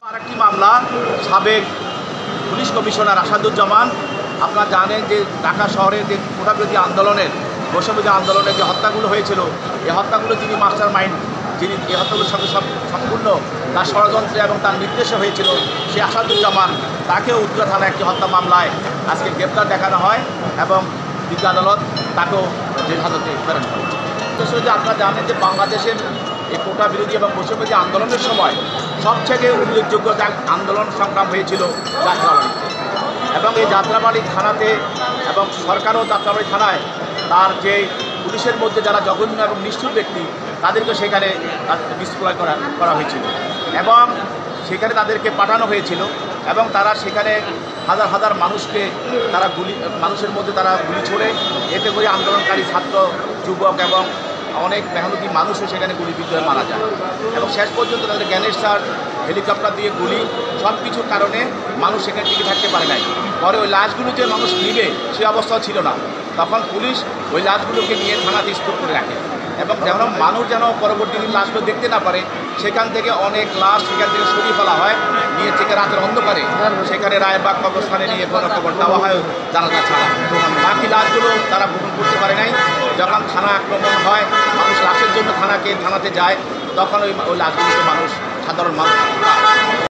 আরেকটি মামলা সাবেক পুলিশ কমিশনার আসাদুজ্জামান, আপনারা জানেন যে ঢাকা শহরে যে কোটাবিরোধী আন্দোলনের বৈষম্যবিরোধী আন্দোলনের যে হত্যাগুলো হয়েছিল, এই হত্যাগুলো যিনি মাস্টার মাইন্ড, যিনি এই হত্যাগুলোর সঙ্গে সম্পূর্ণ তার ষড়যন্ত্রে এবং তার নির্দেশে হয়েছিল, সেই আসাদুজ্জামান তাকেও উত্তরা থানায় একটি হত্যা মামলায় আজকে গ্রেপ্তার দেখানো হয় এবং বিজ্ঞ আদালত তাকেও জেল হাজতে প্রেরণ করে। যে আপনারা জানেন যে বাংলাদেশের এই কোটা বিরোধী এবং বৈষম্যবিরোধী আন্দোলনের সময় সবথেকে উল্লেখযোগ্য আন্দোলন সংগ্রাম হয়েছিল যাত্রাবাড়িতে, এবং এই যাত্রাবাড়ি থানাতে এবং সরকারও যাত্রাবাড়ি থানায় তার যে পুলিশের মধ্যে যারা জঘন্য এবং নিষ্ঠুর ব্যক্তি তাদেরকে সেখানে ডিসপ্লয় করা হয়েছিল এবং সেখানে তাদেরকে পাঠানো হয়েছিল এবং তারা সেখানে হাজার হাজার মানুষকে তারা মানুষের মধ্যে তারা গুলি ছোড়ে, এতে করে আন্দোলনকারী ছাত্র যুবক এবং অনেক মেহনতি মানুষও সেখানে গুলিবিদ্ধ হয়ে মারা যায় এবং শেষ পর্যন্ত তাদের গ্যানেশ চার্জ, হেলিকপ্টার দিয়ে গুলি, সব কিছুর কারণে মানুষ সেখানে টিকে থাকতে পারে নাই। পরে ওই লাশগুলো যে মানুষ নিবে সে অবস্থাও ছিল না, তখন পুলিশ ওই লাশগুলোকে নিয়ে থানাতে স্তূপ করে রাখে এবং যেন মানুষ যেন পরবর্তী দিন লাশগুলো দেখতে না পারে সেখান থেকে অনেক লাশ সেখান থেকে সরিয়ে ফেলা হয়, নিয়ে থেকে রাতের অন্ধকারে সেখানে রায়েরবাগ কবরস্থানে নিয়ে খবর দেওয়া হয় জানাজা ছাড়া। বাকি লাশগুলো তারা গ্রহণ করতে পারে নাই। যখন থানা আক্রমণ হয়, মানুষ লাশের জন্য থানাতে যায়, তখন ওই লাশগুলোকে সাধারণ মানুষ